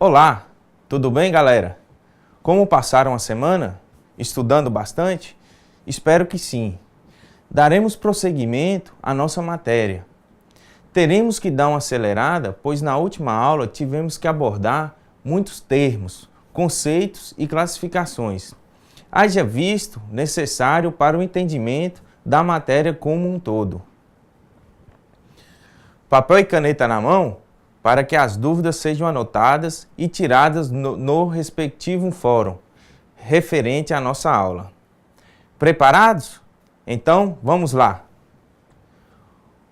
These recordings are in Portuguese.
Olá, tudo bem, galera? Como passaram a semana? Estudando bastante? Espero que sim. Daremos prosseguimento à nossa matéria. Teremos que dar uma acelerada, pois na última aula tivemos que abordar muitos termos, conceitos e classificações. Haja visto necessário para o entendimento da matéria como um todo. Papel e caneta na mão, para que as dúvidas sejam anotadas e tiradas no respectivo fórum, referente à nossa aula. Preparados? Então, vamos lá!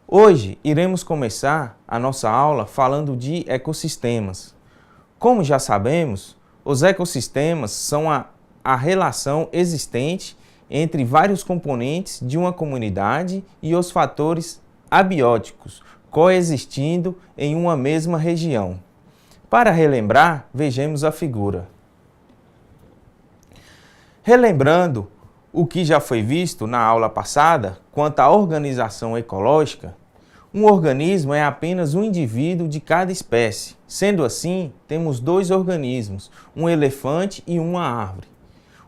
Hoje iremos começar a nossa aula falando de ecossistemas. Como já sabemos, os ecossistemas são a relação existente entre vários componentes de uma comunidade e os fatores abióticos coexistindo em uma mesma região. Para relembrar, vejamos a figura. Relembrando o que já foi visto na aula passada quanto à organização ecológica, um organismo é apenas um indivíduo de cada espécie. Sendo assim, temos dois organismos, um elefante e uma árvore.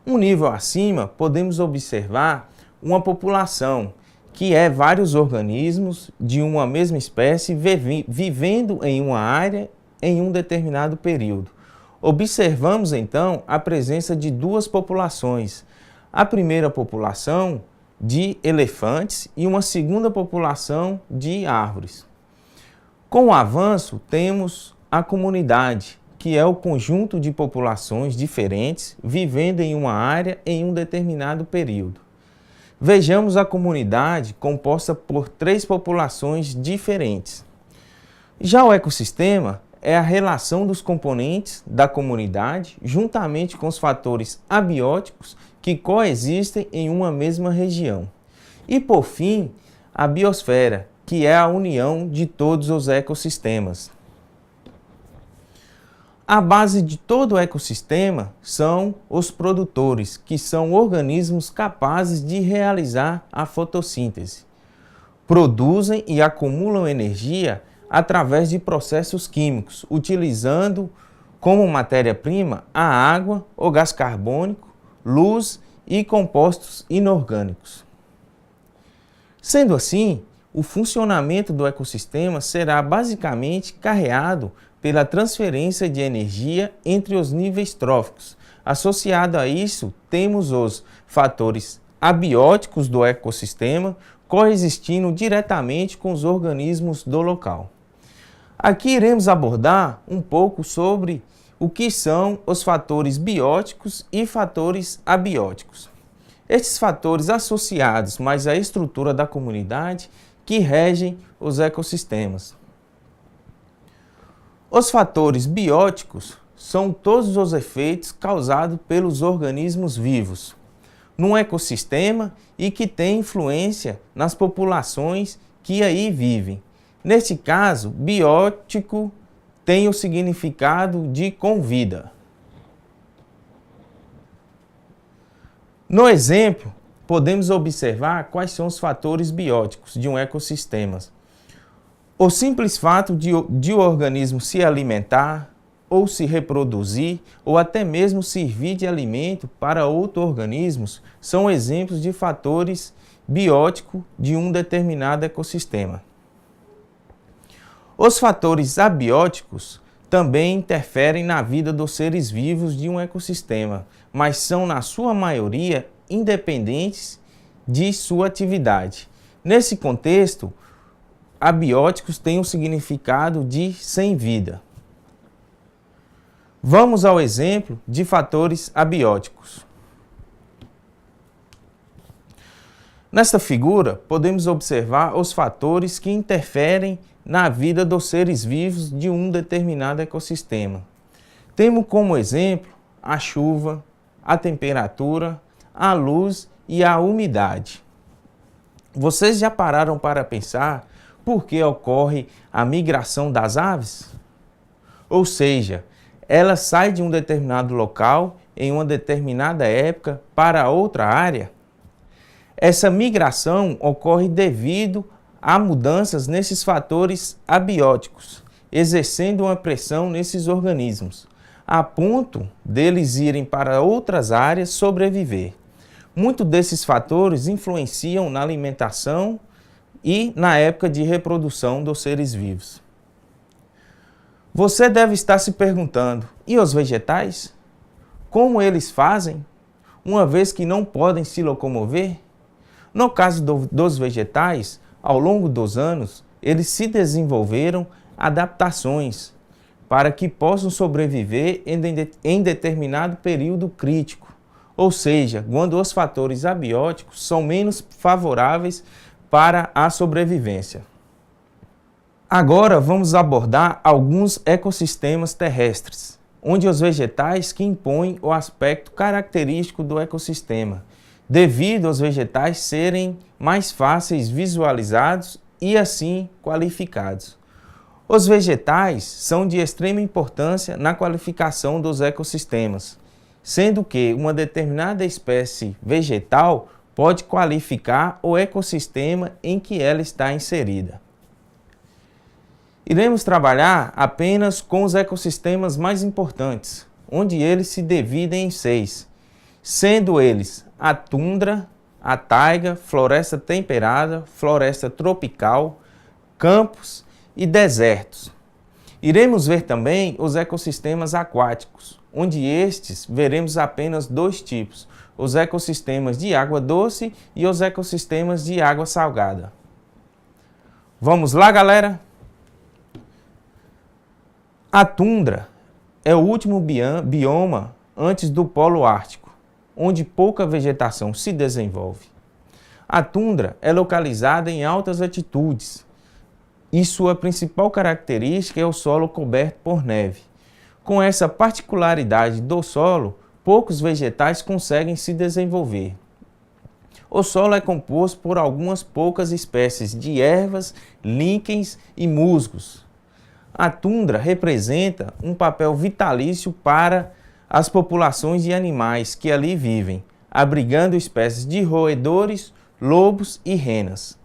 Um nível acima, podemos observar uma população, que é vários organismos de uma mesma espécie vivendo em uma área em um determinado período. Observamos então a presença de duas populações. A primeira população de elefantes e uma segunda população de árvores. Com o avanço, temos a comunidade, que é o conjunto de populações diferentes vivendo em uma área em um determinado período. Vejamos a comunidade composta por três populações diferentes. Já o ecossistema é a relação dos componentes da comunidade juntamente com os fatores abióticos que coexistem em uma mesma região. E, por fim, a biosfera, que é a união de todos os ecossistemas. A base de todo o ecossistema são os produtores, que são organismos capazes de realizar a fotossíntese. Produzem e acumulam energia através de processos químicos, utilizando como matéria-prima a água, o gás carbônico, luz e compostos inorgânicos. Sendo assim, o funcionamento do ecossistema será basicamente carreado pela transferência de energia entre os níveis tróficos. Associado a isso, temos os fatores abióticos do ecossistema coexistindo diretamente com os organismos do local. Aqui iremos abordar um pouco sobre o que são os fatores bióticos e fatores abióticos. Estes fatores associados mais à estrutura da comunidade que regem os ecossistemas. Os fatores bióticos são todos os efeitos causados pelos organismos vivos num ecossistema e que têm influência nas populações que aí vivem. Neste caso, biótico tem o significado de com vida. No exemplo, podemos observar quais são os fatores bióticos de um ecossistema. O simples fato de o organismo se alimentar, ou se reproduzir, ou até mesmo servir de alimento para outros organismos, são exemplos de fatores bióticos de um determinado ecossistema. Os fatores abióticos também interferem na vida dos seres vivos de um ecossistema, mas são, na sua maioria, independentes de sua atividade. Nesse contexto, abióticos têm o significado de sem vida. Vamos ao exemplo de fatores abióticos. Nesta figura, podemos observar os fatores que interferem na vida dos seres vivos de um determinado ecossistema. Temos como exemplo a chuva, a temperatura, a luz e a umidade. Vocês já pararam para pensar por que ocorre a migração das aves? Ou seja, ela sai de um determinado local em uma determinada época para outra área? Essa migração ocorre devido a mudanças nesses fatores abióticos, exercendo uma pressão nesses organismos. a ponto deles irem para outras áreas sobreviver. Muitos desses fatores influenciam na alimentação e na época de reprodução dos seres vivos. Você deve estar se perguntando, e os vegetais? Como eles fazem, uma vez que não podem se locomover? No caso dos vegetais, ao longo dos anos, eles se desenvolveram adaptações para que possam sobreviver em determinado período crítico, ou seja, quando os fatores abióticos são menos favoráveis para a sobrevivência. Agora vamos abordar alguns ecossistemas terrestres, onde os vegetais que impõem o aspecto característico do ecossistema, devido aos vegetais serem mais fáceis visualizados e assim qualificados. Os vegetais são de extrema importância na qualificação dos ecossistemas, sendo que uma determinada espécie vegetal pode qualificar o ecossistema em que ela está inserida. Iremos trabalhar apenas com os ecossistemas mais importantes, onde eles se dividem em 6, sendo eles a tundra, a taiga, floresta temperada, floresta tropical, campos e desertos. Iremos ver também os ecossistemas aquáticos, onde estes veremos apenas 2 tipos, os ecossistemas de água doce e os ecossistemas de água salgada. Vamos lá, galera? A tundra é o último bioma antes do Polo Ártico, onde pouca vegetação se desenvolve. A tundra é localizada em altas altitudes e sua principal característica é o solo coberto por neve. Com essa particularidade do solo, poucos vegetais conseguem se desenvolver. O solo é composto por algumas poucas espécies de ervas, líquens e musgos. A tundra representa um papel vitalício para as populações de animais que ali vivem, abrigando espécies de roedores, lobos e renas.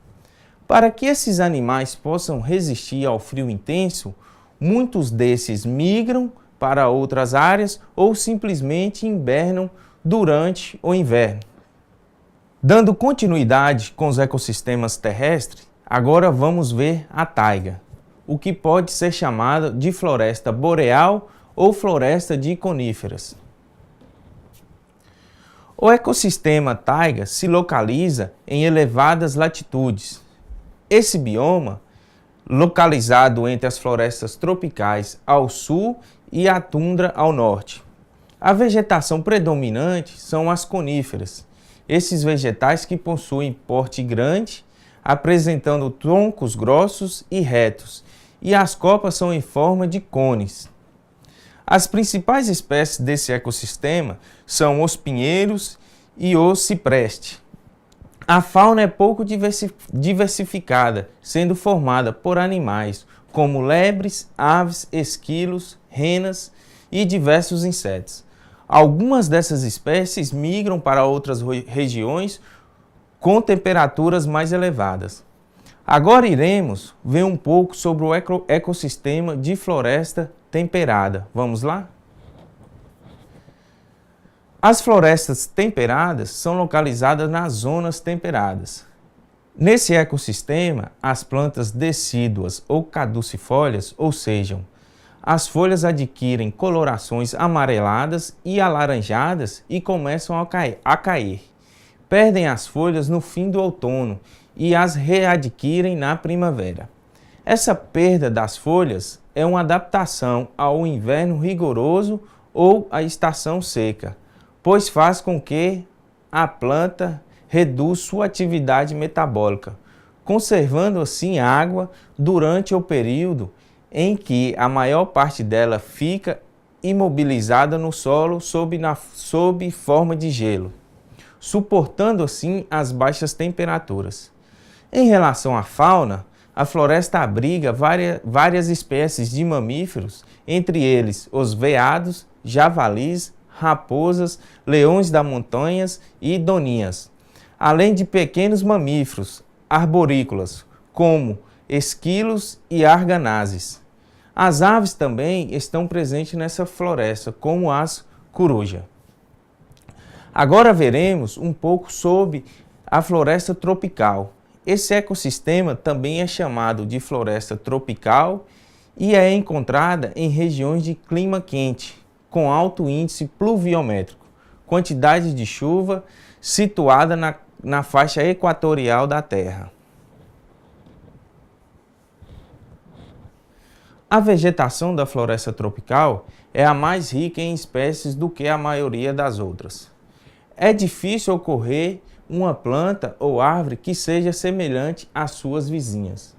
Para que esses animais possam resistir ao frio intenso, muitos desses migram para outras áreas ou simplesmente hibernam durante o inverno. Dando continuidade com os ecossistemas terrestres, agora vamos ver a taiga, o que pode ser chamado de floresta boreal ou floresta de coníferas. O ecossistema taiga se localiza em elevadas latitudes. Esse bioma, localizado entre as florestas tropicais ao sul e a tundra ao norte. A vegetação predominante são as coníferas. Esses vegetais que possuem porte grande, apresentando troncos grossos e retos, e as copas são em forma de cones. As principais espécies desse ecossistema são os pinheiros e os ciprestes. A fauna é pouco diversificada, sendo formada por animais como lebres, aves, esquilos, renas e diversos insetos. Algumas dessas espécies migram para outras regiões com temperaturas mais elevadas. Agora iremos ver um pouco sobre o ecossistema de floresta temperada. Vamos lá? As florestas temperadas são localizadas nas zonas temperadas. Nesse ecossistema, as plantas decíduas ou caducifólias, ou seja, as folhas adquirem colorações amareladas e alaranjadas e começam a cair. Perdem as folhas no fim do outono e as readquirem na primavera. Essa perda das folhas é uma adaptação ao inverno rigoroso ou à estação seca, pois faz com que a planta reduz sua atividade metabólica, conservando assim água durante o período em que a maior parte dela fica imobilizada no solo sob forma de gelo, suportando assim as baixas temperaturas. Em relação à fauna, a floresta abriga várias espécies de mamíferos, entre eles os veados, javalis, raposas, leões das montanhas e doninhas, além de pequenos mamíferos arborícolas, como esquilos e arganazes. As aves também estão presentes nessa floresta, como as corujas. Agora veremos um pouco sobre a floresta tropical. Esse ecossistema também é chamado de floresta tropical e é encontrada em regiões de clima quente, com alto índice pluviométrico, quantidade de chuva situada na faixa equatorial da Terra. A vegetação da floresta tropical é a mais rica em espécies do que a maioria das outras. É difícil ocorrer uma planta ou árvore que seja semelhante às suas vizinhas.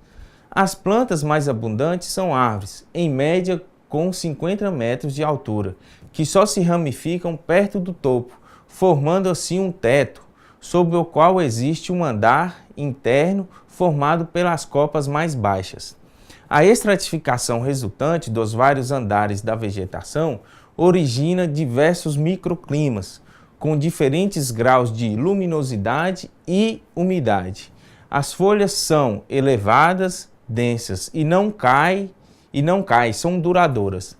As plantas mais abundantes são árvores, em média com 50 metros de altura, que só se ramificam perto do topo, formando assim um teto, sobre o qual existe um andar interno formado pelas copas mais baixas. A estratificação resultante dos vários andares da vegetação origina diversos microclimas, com diferentes graus de luminosidade e umidade. As folhas são elevadas, densas e não caem, são duradouras.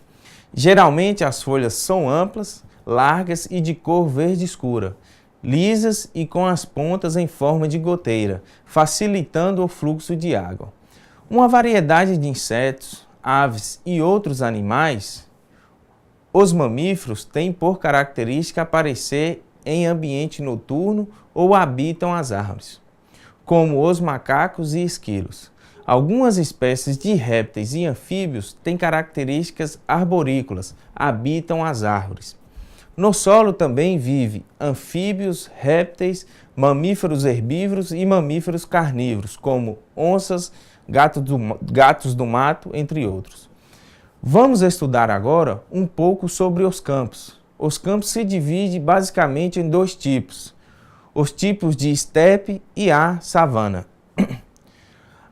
Geralmente as folhas são amplas, largas e de cor verde escura, lisas e com as pontas em forma de goteira, facilitando o fluxo de água. Uma variedade de insetos, aves e outros animais, os mamíferos têm por característica aparecer em ambiente noturno ou habitam as árvores, como os macacos e esquilos. Algumas espécies de répteis e anfíbios têm características arborícolas, habitam as árvores. No solo também vivem anfíbios, répteis, mamíferos herbívoros e mamíferos carnívoros, como onças, gatos do mato, entre outros. Vamos estudar agora um pouco sobre os campos. Os campos se dividem basicamente em dois tipos, os tipos de estepe e a savana.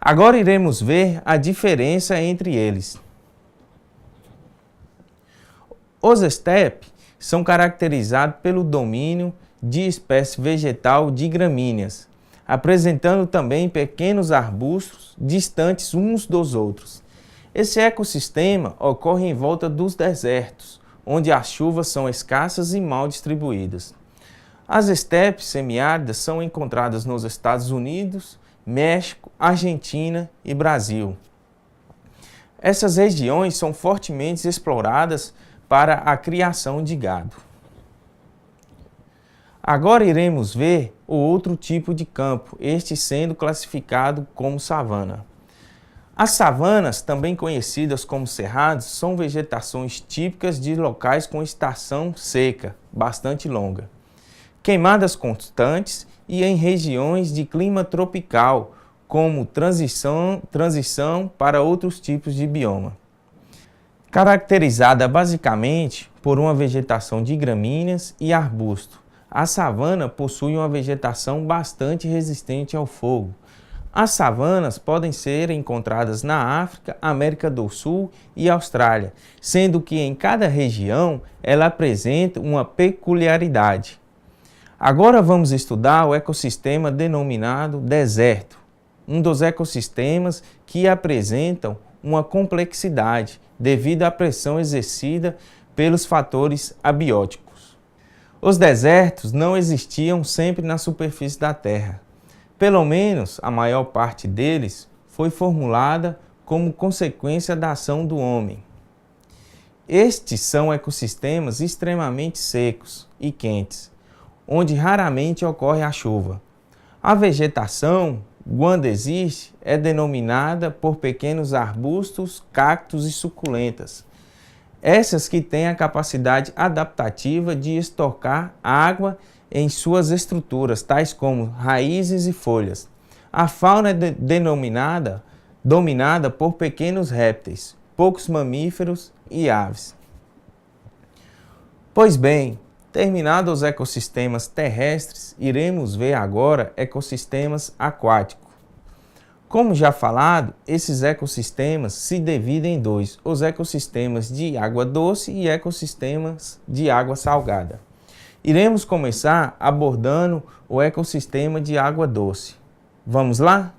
Agora iremos ver a diferença entre eles. Os estepes são caracterizados pelo domínio de espécie vegetal de gramíneas, apresentando também pequenos arbustos distantes uns dos outros. Esse ecossistema ocorre em volta dos desertos, onde as chuvas são escassas e mal distribuídas. As estepes semiáridas são encontradas nos Estados Unidos, México, Argentina e Brasil. Essas regiões são fortemente exploradas para a criação de gado. Agora iremos ver o outro tipo de campo, este sendo classificado como savana. As savanas, também conhecidas como cerrados, são vegetações típicas de locais com estação seca, bastante longa, queimadas constantes e em regiões de clima tropical, como transição para outros tipos de bioma. Caracterizada basicamente por uma vegetação de gramíneas e arbustos, a savana possui uma vegetação bastante resistente ao fogo. As savanas podem ser encontradas na África, América do Sul e Austrália, sendo que em cada região ela apresenta uma peculiaridade. Agora vamos estudar o ecossistema denominado deserto, um dos ecossistemas que apresentam uma complexidade devido à pressão exercida pelos fatores abióticos. Os desertos não existiam sempre na superfície da Terra. Pelo menos a maior parte deles foi formulada como consequência da ação do homem. Estes são ecossistemas extremamente secos e quentes, onde raramente ocorre a chuva. A vegetação, quando existe, é denominada por pequenos arbustos, cactos e suculentas. Essas que têm a capacidade adaptativa de estocar água em suas estruturas, tais como raízes e folhas. A fauna é dominada por pequenos répteis, poucos mamíferos e aves. Pois bem, terminados os ecossistemas terrestres, iremos ver agora ecossistemas aquáticos. Como já falado, esses ecossistemas se dividem em dois, os ecossistemas de água doce e ecossistemas de água salgada. Iremos começar abordando o ecossistema de água doce. Vamos lá?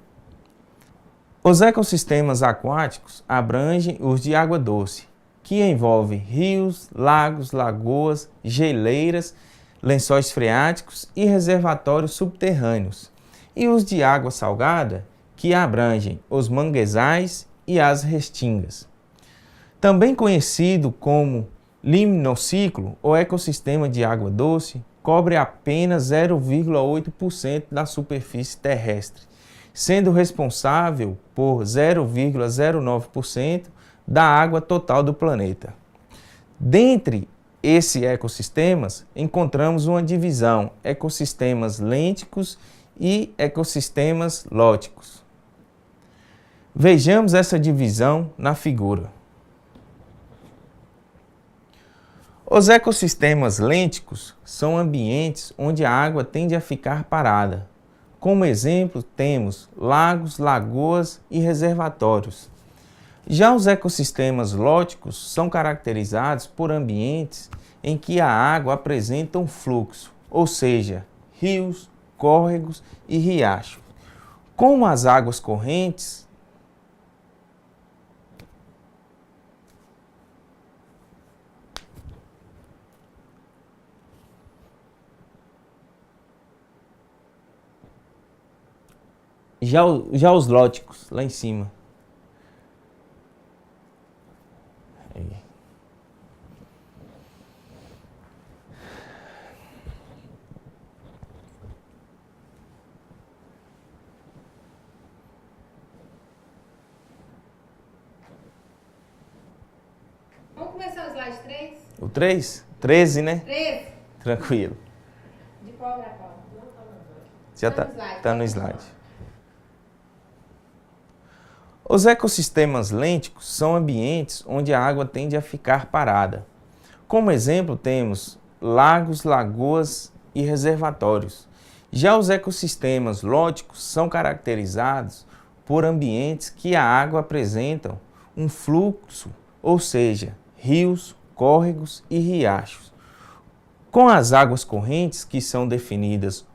Os ecossistemas aquáticos abrangem os de água doce, que envolvem rios, lagos, lagoas, geleiras, lençóis freáticos e reservatórios subterrâneos, e os de água salgada, que abrangem os manguezais e as restingas. Também conhecido como limnociclo, o ecossistema de água doce cobre apenas 0,8% da superfície terrestre, sendo responsável por 0,09% da água total do planeta. Dentre esses ecossistemas, encontramos uma divisão: ecossistemas lênticos e ecossistemas lóticos. Vejamos essa divisão na figura. Os ecossistemas lênticos são ambientes onde a água tende a ficar parada. Como exemplo, temos lagos, lagoas e reservatórios. Já os ecossistemas lóticos são caracterizados por ambientes em que a água apresenta um fluxo, ou seja, rios, córregos e riachos. Como as águas correntes, já os lóticos, lá em cima. Aí. Vamos começar o slide 3? O 3? 13, né? 13? Tranquilo. De qual para qual? Já Tá no slide. tá no slide. Os ecossistemas lênticos são ambientes onde a água tende a ficar parada. Como exemplo, temos lagos, lagoas e reservatórios. Já os ecossistemas lóticos são caracterizados por ambientes que a água apresentam um fluxo, ou seja, rios, córregos e riachos. Com as águas correntes, que são definidas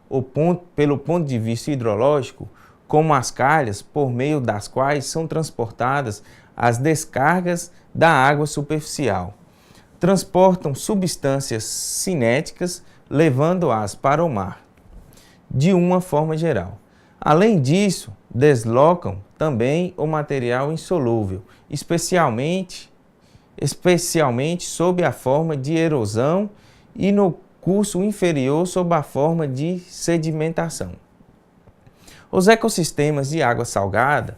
pelo ponto de vista hidrológico, como as calhas, por meio das quais são transportadas as descargas da água superficial. Transportam substâncias cinéticas, levando-as para o mar, de uma forma geral. Além disso, deslocam também o material insolúvel, especialmente sob a forma de erosão e no curso inferior sob a forma de sedimentação. Os ecossistemas de água salgada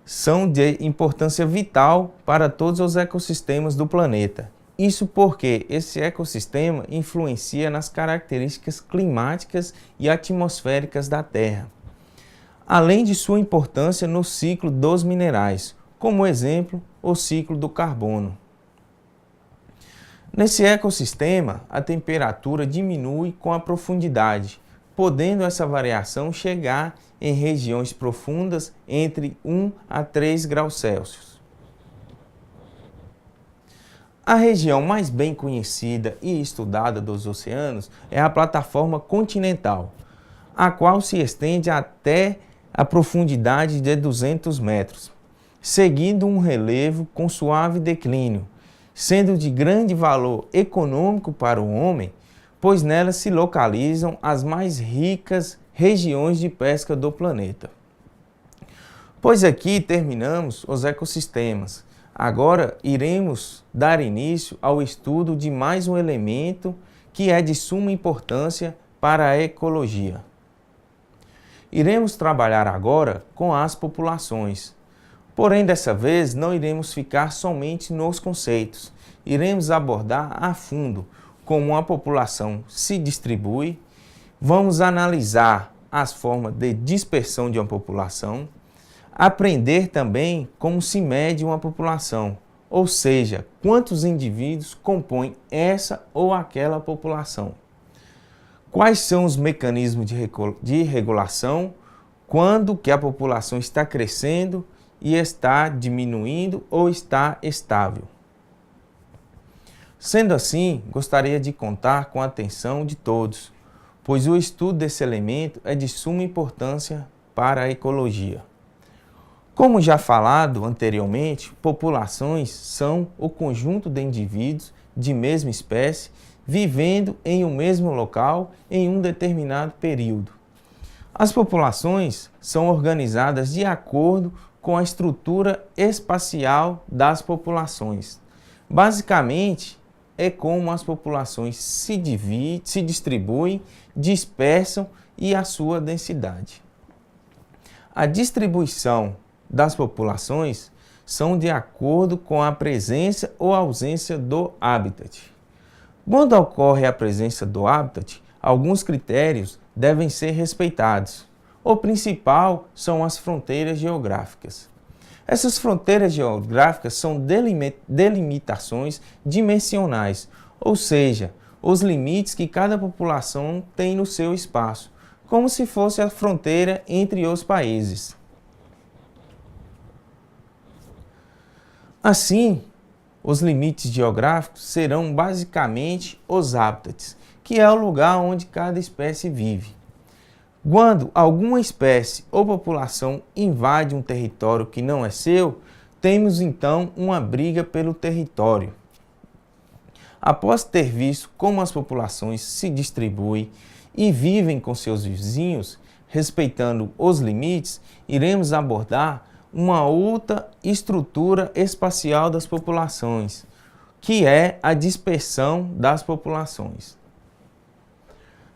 são de importância vital para todos os ecossistemas do planeta. Isso porque esse ecossistema influencia nas características climáticas e atmosféricas da Terra, além de sua importância no ciclo dos minerais, como exemplo, o ciclo do carbono. Nesse ecossistema, a temperatura diminui com a profundidade, podendo essa variação chegar em regiões profundas entre 1 a 3 graus Celsius. A região mais bem conhecida e estudada dos oceanos é a plataforma continental, a qual se estende até a profundidade de 200 metros, seguindo um relevo com suave declínio, sendo de grande valor econômico para o homem, pois nela se localizam as mais ricas regiões de pesca do planeta. Pois aqui terminamos os ecossistemas. Agora iremos dar início ao estudo de mais um elemento que é de suma importância para a ecologia. Iremos trabalhar agora com as populações. Porém, dessa vez não iremos ficar somente nos conceitos. Iremos abordar a fundo como a população se distribui, vamos analisar as formas de dispersão de uma população, aprender também como se mede uma população, ou seja, quantos indivíduos compõem essa ou aquela população. Quais são os mecanismos de regulação quando que a população está crescendo e está diminuindo ou está estável. Sendo assim, gostaria de contar com a atenção de todos, pois o estudo desse elemento é de suma importância para a ecologia. Como já falado anteriormente, populações são o conjunto de indivíduos de mesma espécie vivendo em um mesmo local em um determinado período. As populações são organizadas de acordo com a estrutura espacial das populações. Basicamente, é como as populações se distribuem, dispersam e a sua densidade. A distribuição das populações são de acordo com a presença ou ausência do habitat. Quando ocorre a presença do habitat, alguns critérios devem ser respeitados. O principal são as fronteiras geográficas. Essas fronteiras geográficas são delimitações dimensionais, ou seja, os limites que cada população tem no seu espaço, como se fosse a fronteira entre os países. Assim, os limites geográficos serão basicamente os habitats, que é o lugar onde cada espécie vive. Quando alguma espécie ou população invade um território que não é seu, temos então uma briga pelo território. Após ter visto como as populações se distribuem e vivem com seus vizinhos, respeitando os limites, iremos abordar uma outra estrutura espacial das populações, que é a dispersão das populações.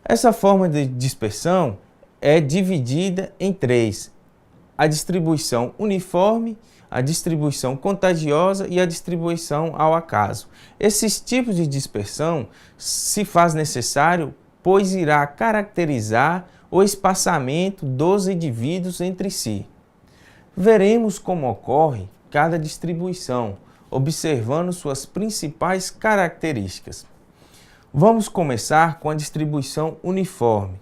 Essa forma de dispersão é dividida em três: a distribuição uniforme, a distribuição contagiosa e a distribuição ao acaso. Esses tipos de dispersão se faz necessário, pois irá caracterizar o espaçamento dos indivíduos entre si. Veremos como ocorre cada distribuição, observando suas principais características. Vamos começar com a distribuição uniforme.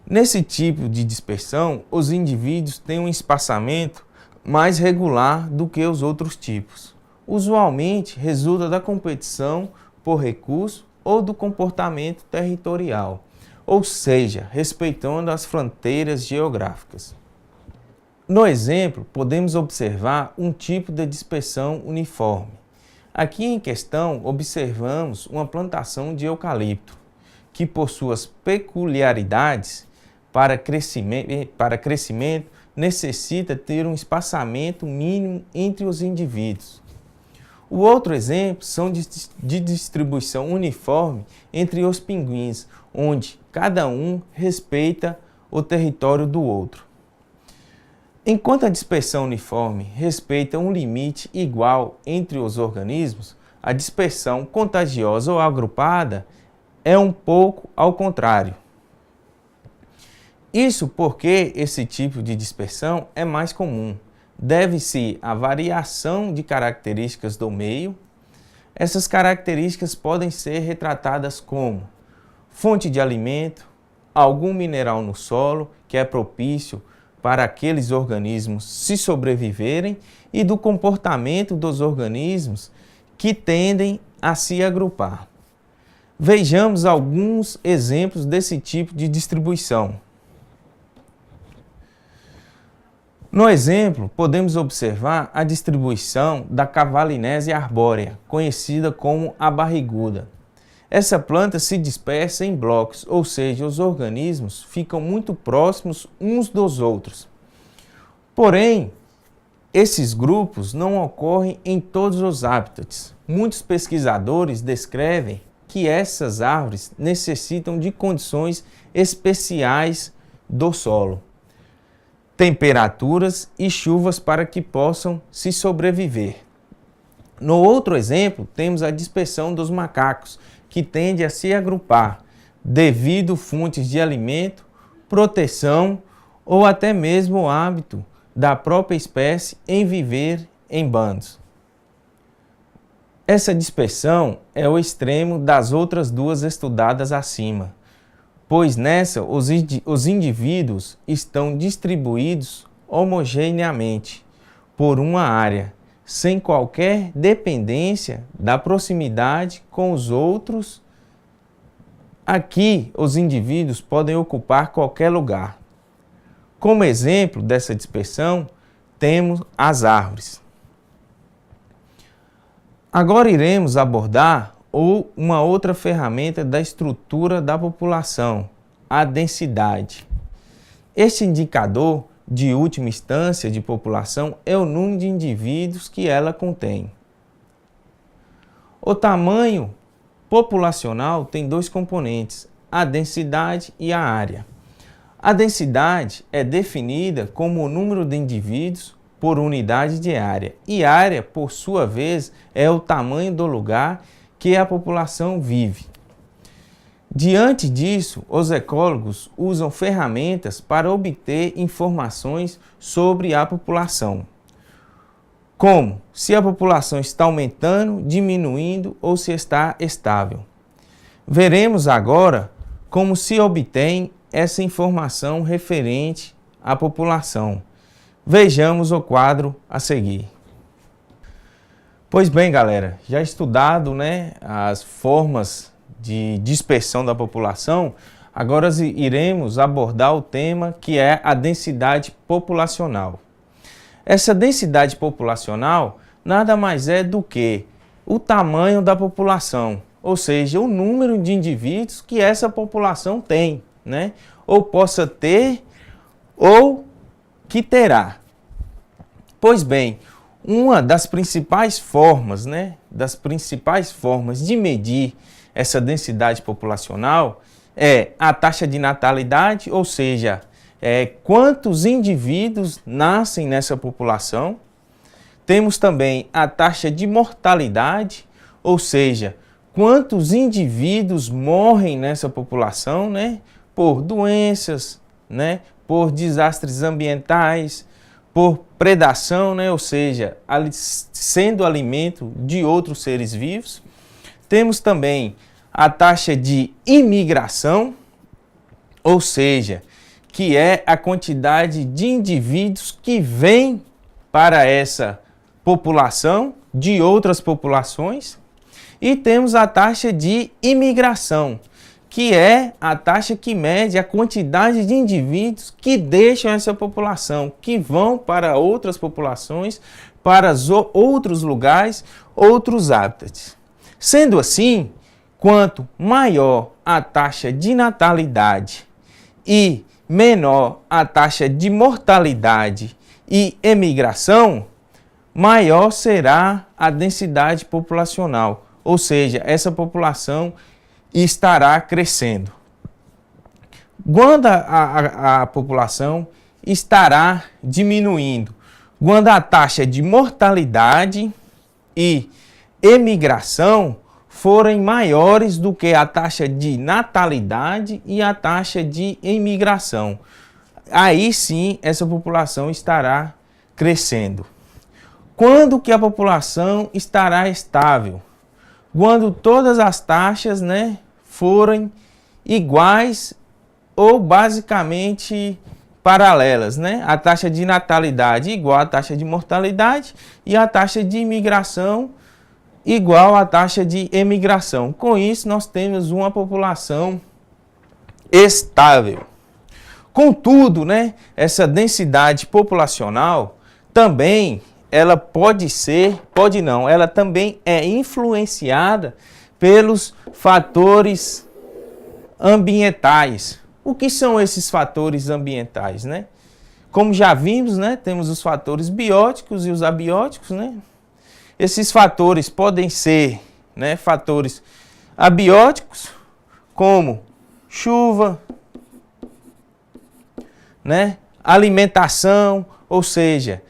Nesse tipo de dispersão, os indivíduos têm um espaçamento mais regular do que os outros tipos. Usualmente, resulta da competição por recurso ou do comportamento territorial, ou seja, respeitando as fronteiras geográficas. No exemplo, podemos observar um tipo de dispersão uniforme. Aqui em questão, observamos uma plantação de eucalipto, que por suas peculiaridades para crescimento necessita ter um espaçamento mínimo entre os indivíduos. O outro exemplo são de distribuição uniforme entre os pinguins, onde cada um respeita o território do outro. Enquanto a dispersão uniforme respeita um limite igual entre os organismos, a dispersão contagiosa ou agrupada é um pouco ao contrário. Isso porque esse tipo de dispersão é mais comum. Deve-se à variação de características do meio. Essas características podem ser retratadas como fonte de alimento, algum mineral no solo que é propício para aqueles organismos se sobreviverem e do comportamento dos organismos que tendem a se agrupar. Vejamos alguns exemplos desse tipo de distribuição. No exemplo, podemos observar a distribuição da Cavalinésia arbórea, conhecida como a barriguda. Essa planta se dispersa em blocos, ou seja, os organismos ficam muito próximos uns dos outros. Porém, esses grupos não ocorrem em todos os habitats. Muitos pesquisadores descrevem que essas árvores necessitam de condições especiais do solo, temperaturas e chuvas para que possam se sobreviver. No outro exemplo, temos a dispersão dos macacos, que tende a se agrupar devido a fontes de alimento, proteção ou até mesmo o hábito da própria espécie em viver em bandos. Essa dispersão é o extremo das outras duas estudadas acima, pois nessa os indivíduos estão distribuídos homogeneamente por uma área, sem qualquer dependência da proximidade com os outros. Aqui, os indivíduos podem ocupar qualquer lugar. Como exemplo dessa dispersão, temos as árvores. Agora iremos abordar uma outra ferramenta da estrutura da população, a densidade. Este indicador de última instância de população é o número de indivíduos que ela contém. O tamanho populacional tem dois componentes, a densidade e a área. A densidade é definida como o número de indivíduos por unidade de área, e área, por sua vez, é o tamanho do lugar que a população vive. Diante disso, os ecólogos usam ferramentas para obter informações sobre a população, como se a população está aumentando, diminuindo ou se está estável. Veremos agora como se obtém essa informação referente à população. Vejamos o quadro a seguir. Pois bem, galera, já estudado, as formas de dispersão da população, agora iremos abordar o tema que é a densidade populacional. Essa densidade populacional nada mais é do que o tamanho da população, ou seja, o número de indivíduos que essa população tem, ou possa ter ou que terá. Pois bem, uma das principais formas, de medir essa densidade populacional é a taxa de natalidade, ou seja, quantos indivíduos nascem nessa população. Temos também a taxa de mortalidade, ou seja, quantos indivíduos morrem nessa população, por doenças, por desastres ambientais, por predação, ou seja, sendo alimento de outros seres vivos. Temos também a taxa de imigração, ou seja, que é a quantidade de indivíduos que vêm para essa população de outras populações. E temos a taxa de imigração, que é a taxa que mede a quantidade de indivíduos que deixam essa população, que vão para outras populações, para outros lugares, outros hábitats. Sendo assim, quanto maior a taxa de natalidade e menor a taxa de mortalidade e emigração, maior será a densidade populacional, ou seja, essa população estará crescendo. Quando a população estará diminuindo, quando a taxa de mortalidade e emigração forem maiores do que a taxa de natalidade e a taxa de imigração. Aí sim, essa população estará crescendo. Quando que a população estará estável? Quando todas as taxas, forem iguais ou basicamente paralelas, A taxa de natalidade igual à taxa de mortalidade e a taxa de imigração igual à taxa de emigração. Com isso, nós temos uma população estável. Contudo, essa densidade populacional também, ela ela também é influenciada pelos fatores ambientais. O que são esses fatores ambientais, Como já vimos, temos os fatores bióticos e os abióticos, Esses fatores podem ser, fatores abióticos, como chuva, alimentação, ou seja,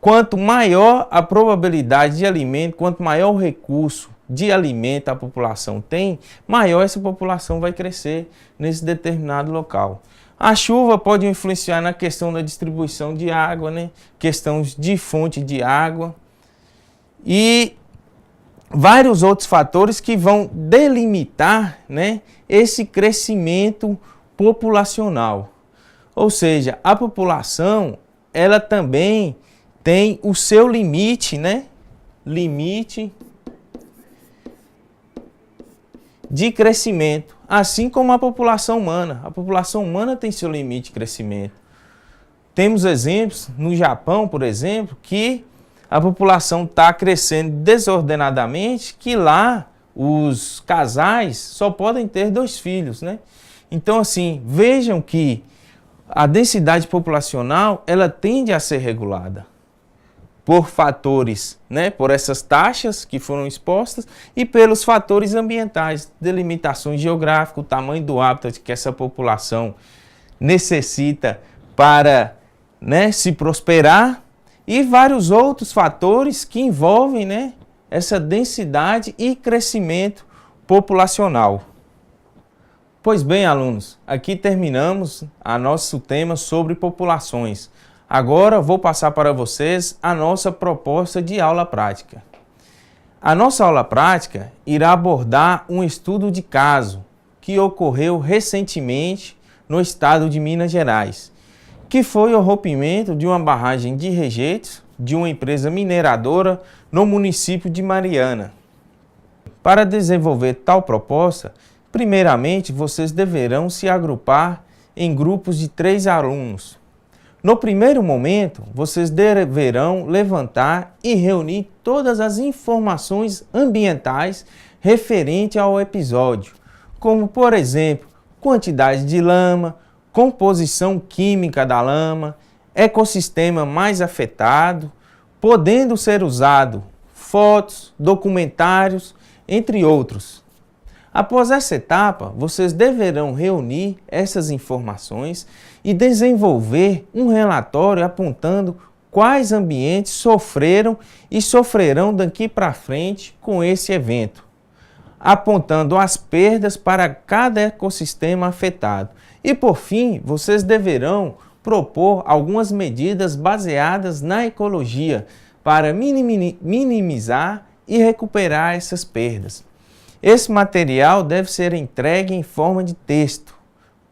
quanto maior a probabilidade de alimento, quanto maior o recurso de alimento a população tem, maior essa população vai crescer nesse determinado local. A chuva pode influenciar na questão da distribuição de água, questões de fonte de água e vários outros fatores que vão delimitar, esse crescimento populacional. Ou seja, a população, ela também tem o seu limite, limite de crescimento, assim como a população humana. A população humana tem seu limite de crescimento. Temos exemplos no Japão, por exemplo, que a população está crescendo desordenadamente, que lá os casais só podem ter 2 filhos, né? Então, assim, vejam que a densidade populacional, ela tende a ser regulada por fatores, né? Por essas taxas que foram expostas e pelos fatores ambientais, delimitações geográficas, o tamanho do hábitat que essa população necessita para, né, se prosperar e vários outros fatores que envolvem, né, essa densidade e crescimento populacional. Pois bem, alunos, aqui terminamos a nosso tema sobre populações. Agora vou passar para vocês a nossa proposta de aula prática. A nossa aula prática irá abordar um estudo de caso que ocorreu recentemente no estado de Minas Gerais, que foi o rompimento de uma barragem de rejeitos de uma empresa mineradora no município de Mariana. Para desenvolver tal proposta, primeiramente vocês deverão se agrupar em grupos de 3 alunos. No primeiro momento, vocês deverão levantar e reunir todas as informações ambientais referentes ao episódio, como, por exemplo, quantidade de lama, composição química da lama, ecossistema mais afetado, podendo ser usado fotos, documentários, entre outros. Após essa etapa, vocês deverão reunir essas informações e desenvolver um relatório apontando quais ambientes sofreram e sofrerão daqui para frente com esse evento, apontando as perdas para cada ecossistema afetado. E por fim, vocês deverão propor algumas medidas baseadas na ecologia para minimizar e recuperar essas perdas. Esse material deve ser entregue em forma de texto,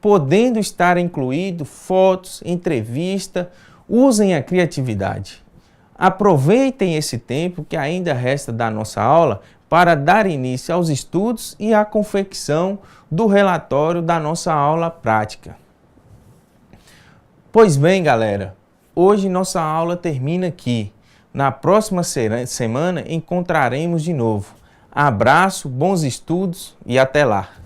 podendo estar incluído fotos, entrevista. Usem a criatividade. Aproveitem esse tempo que ainda resta da nossa aula para dar início aos estudos e à confecção do relatório da nossa aula prática. Pois bem, galera, hoje nossa aula termina aqui. Na próxima semana encontraremos de novo. Abraço, bons estudos e até lá!